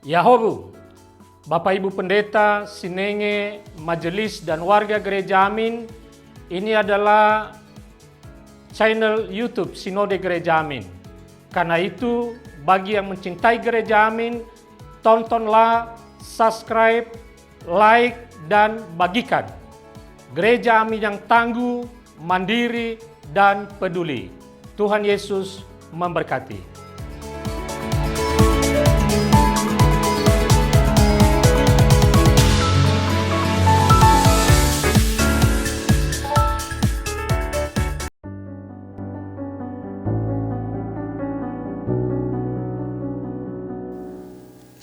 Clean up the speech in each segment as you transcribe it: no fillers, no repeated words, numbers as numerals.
Yahobu, Bapak Ibu Pendeta, Sinenge, Majelis dan warga Gereja Amin, ini adalah channel YouTube Sinode Gereja Amin. Karena itu, bagi yang mencintai Gereja Amin, tontonlah, subscribe, like, dan bagikan. Gereja Amin yang tangguh, mandiri, dan peduli. Tuhan Yesus memberkati.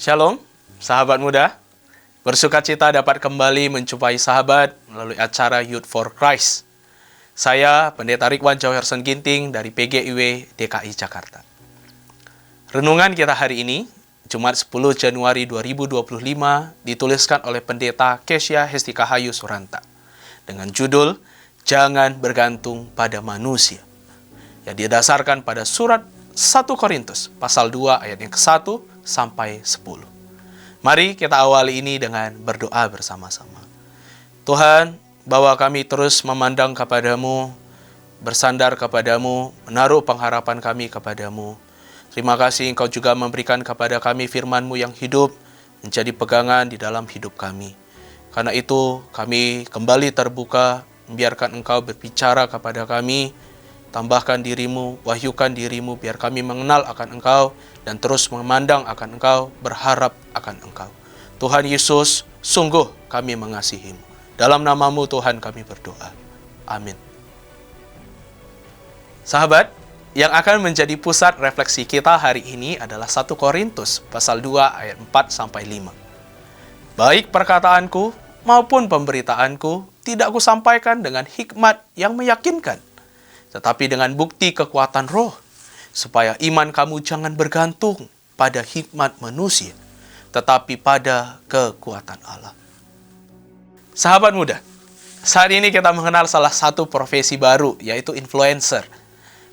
Shalom, sahabat muda. Bersukacita dapat kembali menjumpai sahabat melalui acara Youth for Christ. Saya, Pendeta Ridwan Jauherson Ginting dari PGIW DKI Jakarta. Renungan kita hari ini, Jumat 10 Januari 2025, dituliskan oleh Pendeta Kesya Hestikahayu Suranta dengan judul Jangan Bergantung pada Manusia, yang didasarkan pada surat 1 Korintus pasal 2 ayat yang ke-1 sampai 10. Mari kita awali ini dengan berdoa bersama-sama. Tuhan, bawa kami terus memandang kepadamu, bersandar kepadamu, menaruh pengharapan kami kepadamu. Terima kasih Engkau juga memberikan kepada kami firman-Mu yang hidup, menjadi pegangan di dalam hidup kami. Karena itu kami kembali terbuka, membiarkan Engkau berbicara kepada kami. Tambahkan dirimu, wahyukan dirimu, biar kami mengenal akan Engkau dan terus memandang akan Engkau, berharap akan Engkau. Tuhan Yesus, sungguh kami mengasihi-Mu. Dalam nama-Mu Tuhan kami berdoa. Amin. Sahabat, yang akan menjadi pusat refleksi kita hari ini adalah 1 Korintus pasal 2 ayat 4-5. Baik perkataanku maupun pemberitaanku tidak kusampaikan dengan hikmat yang meyakinkan, tetapi dengan bukti kekuatan roh, supaya iman kamu jangan bergantung pada hikmat manusia, tetapi pada kekuatan Allah. Sahabat muda, saat ini kita mengenal salah satu profesi baru, yaitu influencer.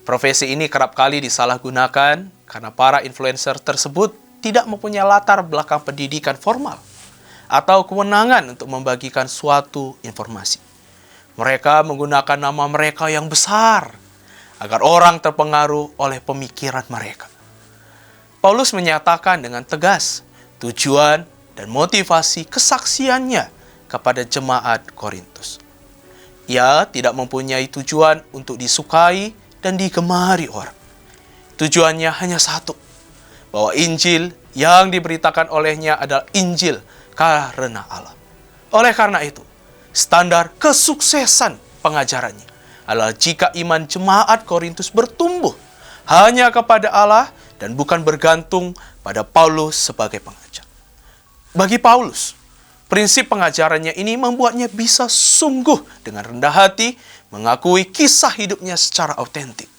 Profesi ini kerap kali disalahgunakan karena para influencer tersebut tidak mempunyai latar belakang pendidikan formal atau kewenangan untuk membagikan suatu informasi. Mereka menggunakan nama mereka yang besar agar orang terpengaruh oleh pemikiran mereka. Paulus menyatakan dengan tegas tujuan dan motivasi kesaksiannya kepada jemaat Korintus. Ia tidak mempunyai tujuan untuk disukai dan digemari orang. Tujuannya hanya satu, bahwa Injil yang diberitakan olehnya adalah Injil karena Allah. Oleh karena itu, standar kesuksesan pengajarannya adalah jika iman jemaat Korintus bertumbuh hanya kepada Allah dan bukan bergantung pada Paulus sebagai pengajar. Bagi Paulus, prinsip pengajarannya ini membuatnya bisa sungguh dengan rendah hati mengakui kisah hidupnya secara autentik.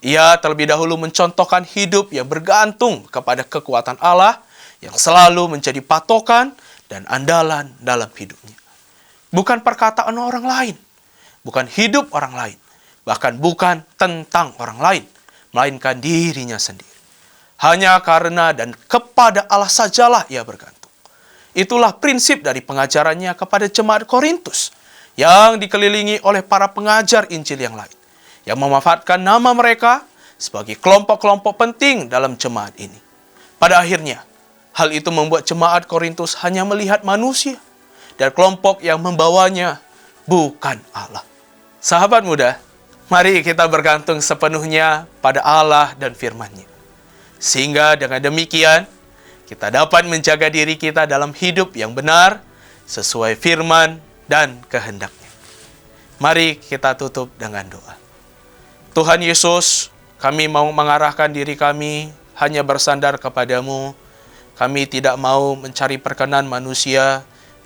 Ia terlebih dahulu mencontohkan hidup yang bergantung kepada kekuatan Allah yang selalu menjadi patokan dan andalan dalam hidupnya. Bukan perkataan orang lain, bukan hidup orang lain, bahkan bukan tentang orang lain, melainkan dirinya sendiri. Hanya karena dan kepada Allah sajalah ia bergantung. Itulah prinsip dari pengajarannya kepada jemaat Korintus, yang dikelilingi oleh para pengajar Injil yang lain, yang memanfaatkan nama mereka sebagai kelompok-kelompok penting dalam jemaat ini. Pada akhirnya, hal itu membuat jemaat Korintus hanya melihat manusia, dan kelompok yang membawanya bukan Allah. Sahabat muda, mari kita bergantung sepenuhnya pada Allah dan firman-Nya. Sehingga dengan demikian, kita dapat menjaga diri kita dalam hidup yang benar, sesuai firman dan kehendak-Nya. Mari kita tutup dengan doa. Tuhan Yesus, kami mau mengarahkan diri kami hanya bersandar kepadamu. Kami tidak mau mencari perkenan manusia,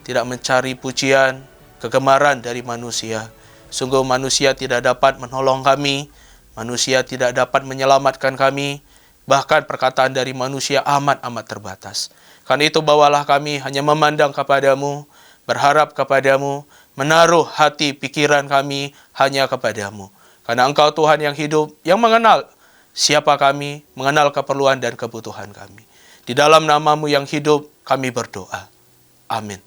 tidak mencari pujian, kegemaran dari manusia. Sungguh manusia tidak dapat menolong kami, manusia tidak dapat menyelamatkan kami, bahkan perkataan dari manusia amat-amat terbatas. Karena itu bawalah kami hanya memandang kepadamu, berharap kepadamu, menaruh hati pikiran kami hanya kepadamu. Karena Engkau Tuhan yang hidup, yang mengenal siapa kami, mengenal keperluan dan kebutuhan kami. Di dalam nama-Mu yang hidup, kami berdoa. Amin.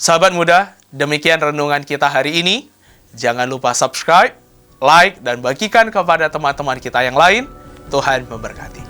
Sahabat muda, demikian renungan kita hari ini. Jangan lupa subscribe, like, dan bagikan kepada teman-teman kita yang lain. Tuhan memberkati.